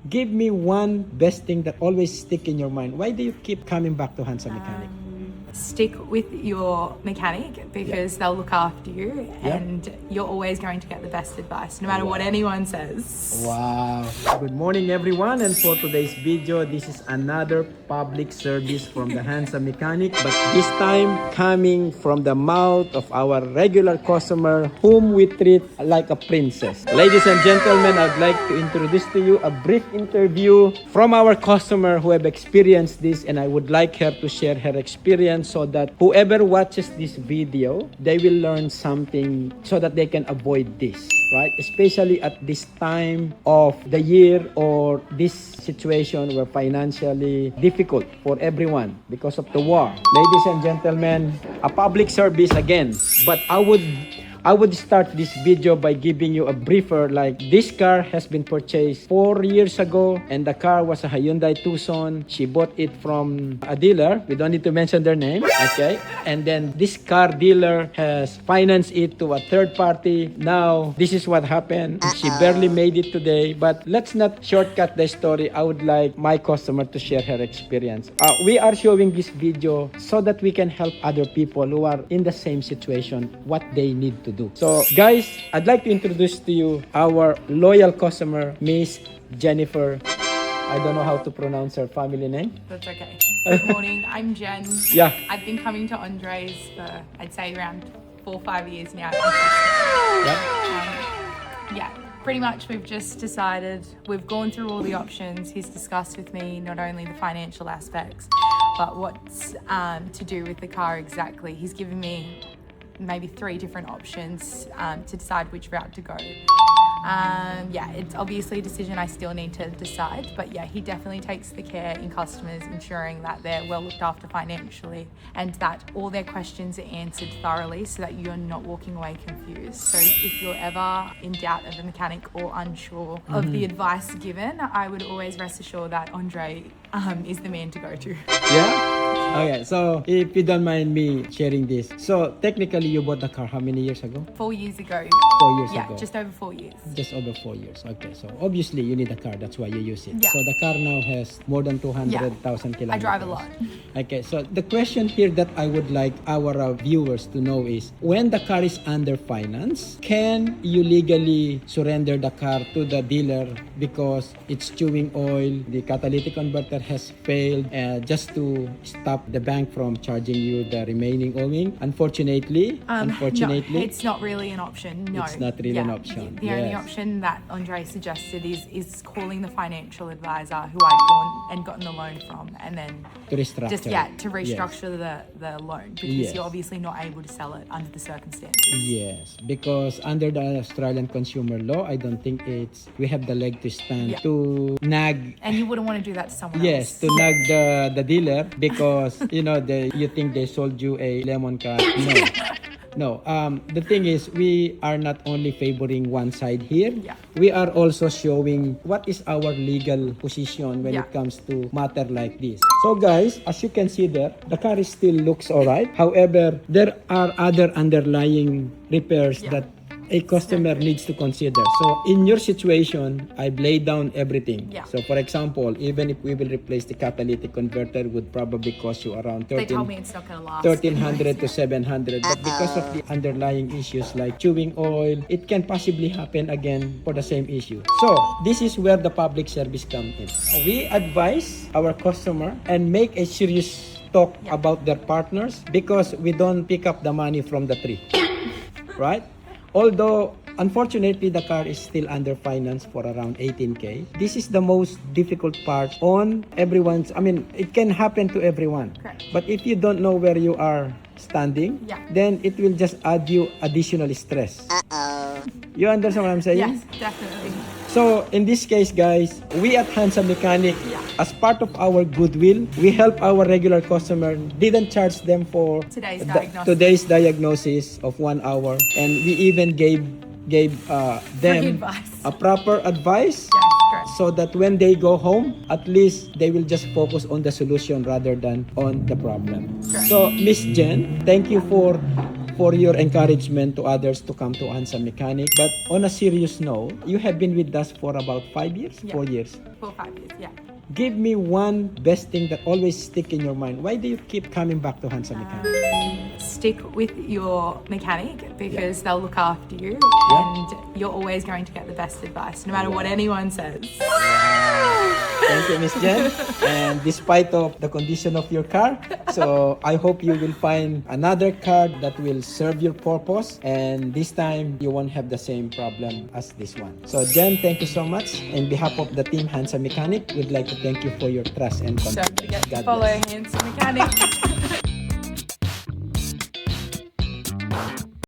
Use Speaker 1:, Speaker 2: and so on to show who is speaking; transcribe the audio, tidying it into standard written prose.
Speaker 1: Give me one best thing that always stick in your mind. Why do you keep coming back to Hansa Mechanic?
Speaker 2: Stick with your mechanic because they'll look after you and you're always going to get the best advice no matter what anyone says.
Speaker 1: Wow. Good morning everyone, and for today's video, this is another public service from the Hansa Mechanic, but this time coming from the mouth of our regular customer whom we treat like a princess. Ladies and gentlemen, I'd like to introduce to you a brief interview from our customer who have experienced this, and I would like her to share her experience so that whoever watches this video, they will learn something so that they can avoid this, right? Especially at this time of the year or this situation where financially difficult for everyone because of the war. Ladies and gentlemen, a public service again, but I would start this video by giving you a briefer. Like, this car has been purchased 4 years ago, and the car was a Hyundai Tucson. She bought it from a dealer. We don't need to mention their name, okay? And then this car dealer has financed it to a third party. Now, this is what happened. She barely made it today, but let's not shortcut the story. I would like my customer to share her experience. We are showing this video so that we can help other people who are in the same situation, what they need to do. So guys, I'd like to introduce to you our loyal customer, Miss Jennifer. I don't know how to pronounce her family name.
Speaker 2: That's okay. Good morning, I'm Jen.
Speaker 1: Yeah.
Speaker 2: I've been coming to Andre's for, I'd say, around 4 or 5 years now. Yeah, pretty much we've just decided, we've gone through all the options. He's discussed with me not only the financial aspects, but what's to do with the car exactly. He's given me maybe 3 different options to decide which route to go. Yeah, it's obviously a decision I still need to decide, but yeah, he definitely takes the care in customers, ensuring that they're well looked after financially and that all their questions are answered thoroughly so that you're not walking away confused. So if you're ever in doubt of the mechanic or unsure of the advice given, I would always rest assured that Andre is the man to go to.
Speaker 1: Yeah? Okay, so if you don't mind me sharing this. So technically you bought the car how many years ago?
Speaker 2: 4 years ago.
Speaker 1: 4 years ago.
Speaker 2: Yeah, just over 4 years.
Speaker 1: Just over 4 years. Okay, so obviously you need a car. That's why you use it.
Speaker 2: Yeah.
Speaker 1: So the car now has more than 200,000 kilometers.
Speaker 2: I drive a lot.
Speaker 1: Okay, so the question here that I would like our viewers to know is, when the car is under finance, can you legally surrender the car to the dealer because it's chewing oil, the catalytic converter has failed, just to stop the bank from charging you the remaining owing? Unfortunately,
Speaker 2: No, it's not really an option. No,
Speaker 1: it's not really an option.
Speaker 2: The only option that Andre suggested is calling the financial advisor who I'd gone and gotten the loan from, and then
Speaker 1: to restructure.
Speaker 2: to restructure the loan because you're obviously not able to sell it under the circumstances.
Speaker 1: Yes, because under the Australian consumer law, I don't think we have the leg to stand to nag.
Speaker 2: And you wouldn't want to do that to someone
Speaker 1: Yes,
Speaker 2: else.
Speaker 1: to nag the dealer because you think they sold you a lemon car. No. The thing is, we are not only favoring one side here.
Speaker 2: Yeah.
Speaker 1: We are also showing what is our legal position when it comes to matter like this. So guys, as you can see there, the car still looks alright. However, there are other underlying repairs that a customer needs to consider. So in your situation, I've laid down everything.
Speaker 2: Yeah.
Speaker 1: So for example, even if we will replace the catalytic converter, would probably cost you around
Speaker 2: They told me it's not going to last.
Speaker 1: 1,300 to 700, but because of the underlying issues like chewing oil, it can possibly happen again for the same issue. So this is where the public service comes in. We advise our customer and make a serious talk about their partners, because we don't pick up the money from the tree, right? Although, unfortunately, the car is still under finance for around 18K. This is the most difficult part on everyone's. I mean, it can happen to everyone.
Speaker 2: Correct.
Speaker 1: But if you don't know where you are standing, then it will just add you additional stress. You understand what I'm saying?
Speaker 2: Yes, definitely.
Speaker 1: So, in this case, guys, we at Hansa Mechanic, as part of our goodwill, we help our regular customer, didn't charge them for today's diagnosis of 1 hour, and we even gave them a proper advice, so that when they go home, at least they will just focus on the solution rather than on the problem. So, Miss Jen, thank you for for your encouragement to others to come to Hansa Mechanic. But on a serious note, you have been with us for about 5 years,
Speaker 2: Yeah.
Speaker 1: 4 years.
Speaker 2: 4 or 5 years, yeah.
Speaker 1: Give me one best thing that always stick in your mind. Why do you keep coming back to Hansa Mechanic?
Speaker 2: Stick with your mechanic because they'll look after you and you're always going to get the best advice no matter what anyone says.
Speaker 1: Thank you, Miss Jen. And despite of the condition of your car, so I hope you will find another car that will serve your purpose, and this time you won't have the same problem as this one. So Jen, thank you so much. In behalf of the team Hansa Mechanic, we'd like to thank you for your trust and
Speaker 2: Don't
Speaker 1: confidence.
Speaker 2: forget to
Speaker 1: God
Speaker 2: follow
Speaker 1: bless.
Speaker 2: Handsome Mechanic.